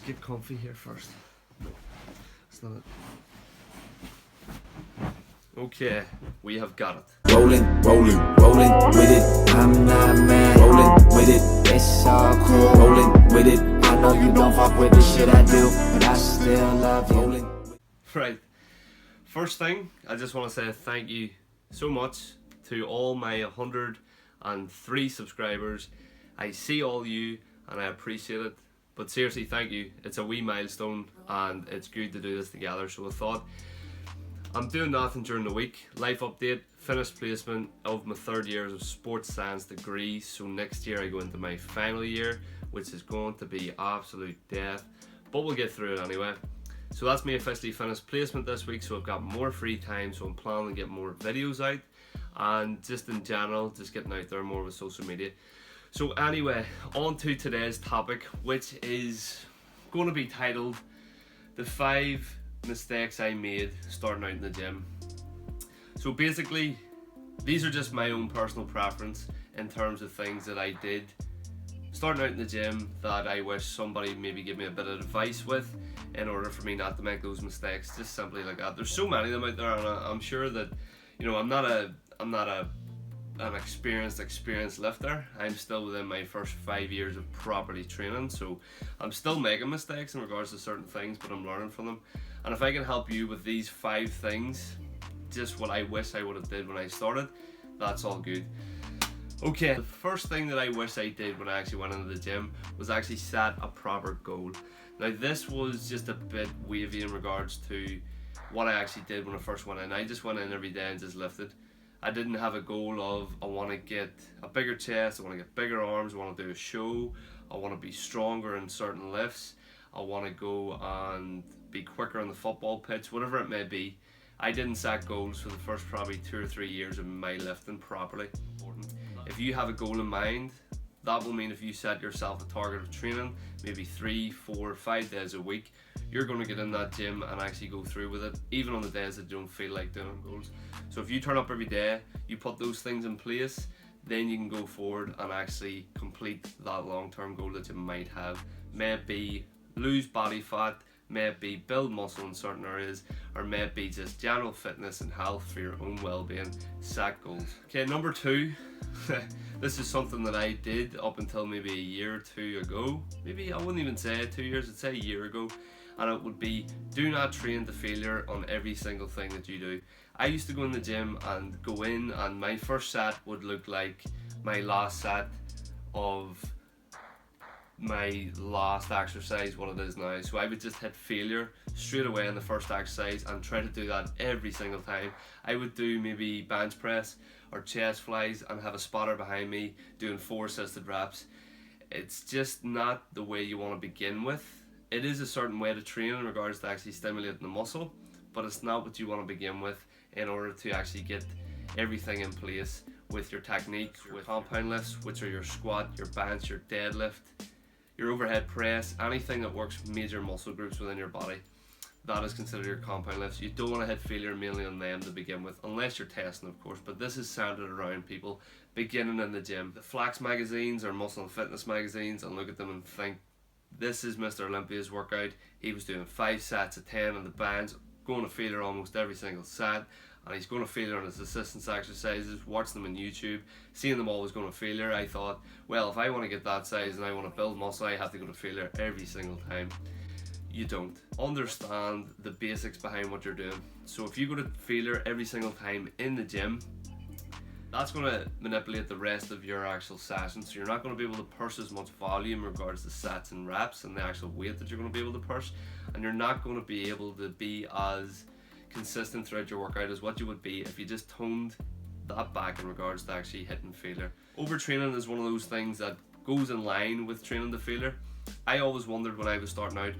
Get comfy here first. That's not it. Okay, we have got it. Rolling with it. I'm not mad. Rolling with it. It's all cool. Rolling with it. I know you don't fuck with the shit I do, but I still love you. Right. First thing, I just want to say thank you so much to all my 103 subscribers. I see all you and I appreciate it. But seriously, thank you. It's a wee milestone and it's good to do this together. So I thought, I'm doing nothing during the week. Life update, finished placement of my 3rd year of sports science degree. So next year I go into my final year, which is going to be absolute death. But we'll get through it anyway. So that's me officially finished placement this week. So I've got more free time. So I'm planning to get more videos out. And just in general, just getting out there more with social media. So anyway, on to today's topic, which is going to be titled The 5 Mistakes I Made Starting Out in the Gym. So basically, these are just my own personal preference in terms of things that I did starting out in the gym that I wish somebody maybe give me a bit of advice with in order for me not to make those mistakes, just simply like that. There's so many of them out there, and I'm sure that, you know, I'm not an experienced lifter. I'm still within my first 5 years of properly training, so I'm still making mistakes in regards to certain things, but I'm learning from them. And if I can help you with these 5 things, just what I wish I would have did when I started, that's all good. Okay, the first thing that I wish I did when I actually went into the gym was actually set a proper goal. Now this was just a bit wavy in regards to what I actually did when I first went in. I just went in every day and just lifted. I didn't have a goal of I want to get a bigger chest, I want to get bigger arms, I want to do a show, I want to be stronger in certain lifts, I want to go and be quicker on the football pitch, whatever it may be. I didn't set goals for the first probably 2 or 3 years of my lifting properly. If you have a goal in mind, that will mean if you set yourself a target of training, maybe 3, 4, 5 days a week, you're going to get in that gym and actually go through with it, even on the days that you don't feel like doing goals. So if you turn up every day, you put those things in place, then you can go forward and actually complete that long-term goal that you might have. May it be lose body fat, may it be build muscle in certain areas, or may it be just general fitness and health for your own well-being. Set goals. Okay, number 2. This is something that I did up until maybe a year or 2 ago. Maybe I wouldn't even say 2 years, I'd say a year ago. And it would be, do not train to failure on every single thing that you do. I used to go in the gym and go in, and my first set would look like my last set of my last exercise, what it is now. So I would just hit failure straight away in the first exercise and try to do that every single time. I would do maybe bench press or chest flies and have a spotter behind me doing 4 assisted reps. It's just not the way you want to begin with. It is a certain way to train in regards to actually stimulating the muscle, but it's not what you want to begin with in order to actually get everything in place with your technique, with compound lifts, which are your squat, your bench, your deadlift, your overhead press, anything that works major muscle groups within your body. That is considered your compound lifts. You don't want to hit failure mainly on them to begin with, unless you're testing, of course, but this is centered around people beginning in the gym. The Flex magazines or Muscle and Fitness magazines, and look at them and think, this is Mr. Olympia's workout. He was doing 5 sets of 10 on the bands, going to failure almost every single set, and he's going to failure on his assistance exercises. Watch them on YouTube, seeing them always going to failure. I thought, well, if I want to get that size and I want to build muscle, I have to go to failure every single time. You don't. Understand the basics behind what you're doing. So if you go to failure every single time in the gym, that's going to manipulate the rest of your actual session. So you're not going to be able to purse as much volume in regards to sets and reps and the actual weight that you're going to be able to purse, and you're not going to be able to be as consistent throughout your workout as what you would be if you just toned that back in regards to actually hitting failure. Overtraining is one of those things that goes in line with training to failure. I always wondered when I was starting out,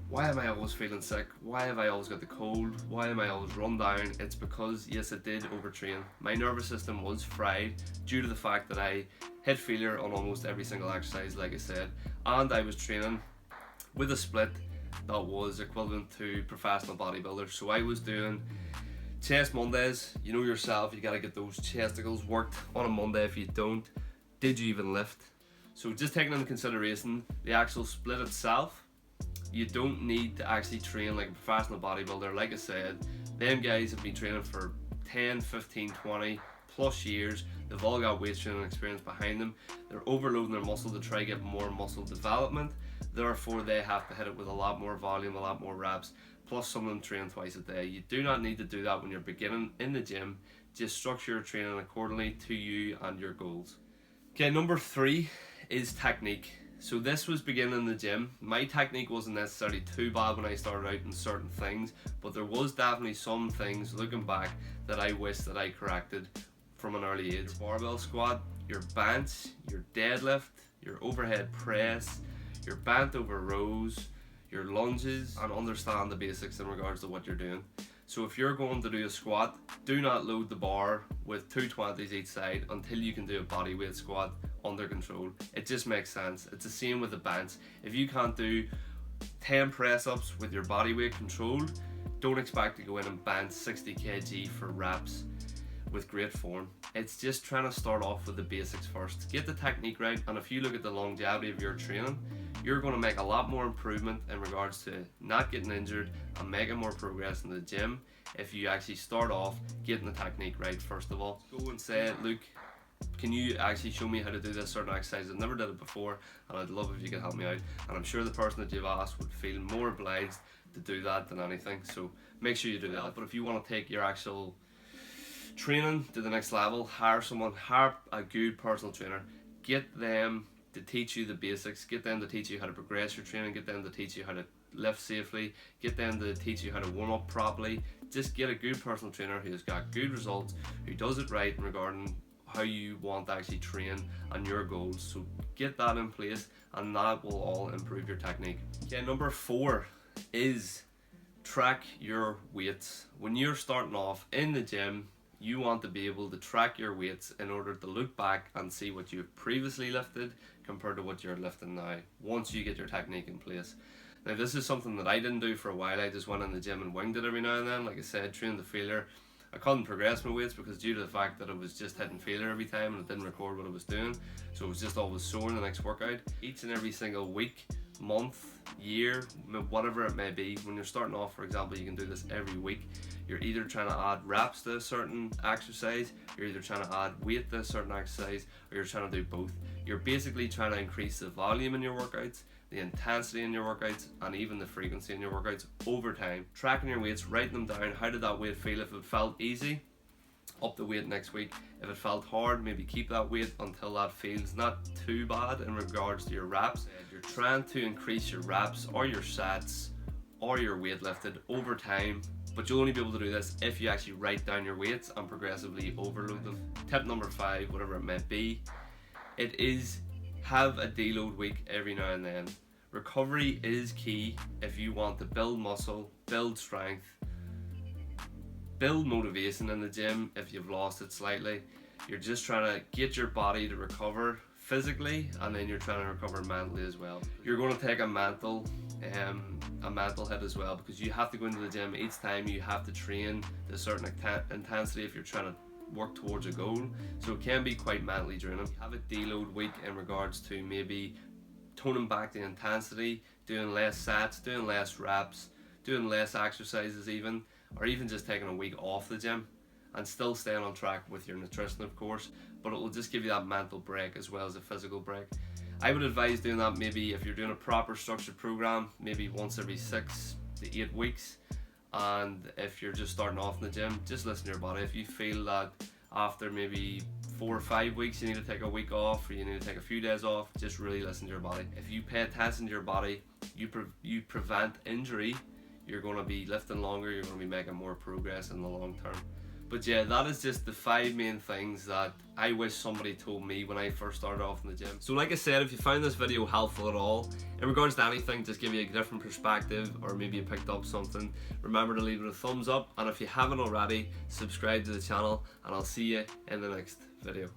why am I always feeling sick? Why have I always got the cold? Why am I always run down? It's because, yes, I did overtrain. My nervous system was fried due to the fact that I hit failure on almost every single exercise, like I said, and I was training with a split that was equivalent to professional bodybuilders. So I was doing chest Mondays. You know yourself, you got to get those chesticles worked on a Monday. If you don't, did you even lift? So just taking into consideration the actual split itself, You don't need to actually train like a professional bodybuilder. Like I said, them guys have been training for 10, 15, 20 plus years. They've all got weight training experience behind them. They're overloading their muscle to try to get more muscle development. Therefore, they have to hit it with a lot more volume, a lot more reps. Plus, some of them train twice a day. You do not need to do that when you're beginning in the gym. Just structure your training accordingly to you and your goals. Okay, number 3 is technique. So this was beginning in the gym. My technique wasn't necessarily too bad when I started out in certain things, but there was definitely some things looking back that I wish that I corrected from an early age. Your barbell squat, your bench, your deadlift, your overhead press, your bent over rows, your lunges, and understand the basics in regards to what you're doing. So if you're going to do a squat, do not load the bar with 220s each side until you can do a body weight squat under control. It just makes sense. It's the same with the bench. If you can't do 10 press ups with your body weight controlled, don't expect to go in and bench 60 kg for reps with great form. It's just trying to start off with the basics first. Get the technique right, and if you look at the longevity of your training, you're going to make a lot more improvement in regards to not getting injured and making more progress in the gym if you actually start off getting the technique right first of all. Go and say, look, can you actually show me how to do this certain exercise? I've never did it before and I'd love if you could help me out. And I'm sure the person that you've asked would feel more obliged to do that than anything. So make sure you do that. But if you want to take your actual training to the next level, hire a good personal trainer. Get them to teach you the basics, get them to teach you how to progress your training, get them to teach you how to lift safely, get them to teach you how to warm up properly. Just get a good personal trainer who's got good results, who does it right in regarding how you want to actually train and your goals. So get that in place and that will all improve your technique. Okay, number 4 is track your weights. When you're starting off in the gym, you want to be able to track your weights in order to look back and see what you've previously lifted compared to what you're lifting now once you get your technique in place. Now this is something that I didn't do for a while. I just went in the gym and winged it every now and then. Like I said, trained the failure. I couldn't progress my weights because due to the fact that I was just hitting failure every time and it didn't record what I was doing, so it was just always sore in the next workout. Each and every single week, month, year, whatever it may be, when you're starting off, for example, you can do this every week. You're either trying to add reps to a certain exercise, you're either trying to add weight to a certain exercise, or you're trying to do both. You're basically trying to increase the volume in your workouts, the intensity in your workouts, and even the frequency in your workouts over time. Tracking your weights, writing them down. How did that weight feel? If it felt easy, up the weight next week. If it felt hard, maybe keep that weight until that feels not too bad in regards to your reps. You're trying to increase your reps or your sets or your weight lifted over time, but you'll only be able to do this if you actually write down your weights and progressively overload them. Tip number 5, whatever it may be, it is have a deload week every now and then. Recovery is key if you want to build muscle, build strength, build motivation in the gym. If you've lost it slightly, you're just trying to get your body to recover physically, and then you're trying to recover mentally as well. You're going to take a mental hit as well, because you have to go into the gym each time. You have to train to a certain intensity if you're trying to work towards a goal, so it can be quite mentally draining. Have a deload week in regards to maybe toning back the intensity, doing less sets, doing less reps, doing less exercises even, or even just taking a week off the gym and still staying on track with your nutrition, of course, but it will just give you that mental break as well as a physical break. I would advise doing that maybe if you're doing a proper structured program, maybe once every 6 to 8 weeks. And if you're just starting off in the gym, just listen to your body. If you feel that after maybe 4 or 5 weeks you need to take a week off, or you need to take a few days off, just really listen to your body. If you pay attention to your body, you prevent injury. You're going to be lifting longer, you're going to be making more progress in the long term. But yeah, that is just the 5 main things that I wish somebody told me when I first started off in the gym. So like I said, if you found this video helpful at all, in regards to anything, just give you a different perspective, or maybe you picked up something, remember to leave it a thumbs up, and if you haven't already, subscribe to the channel, and I'll see you in the next video.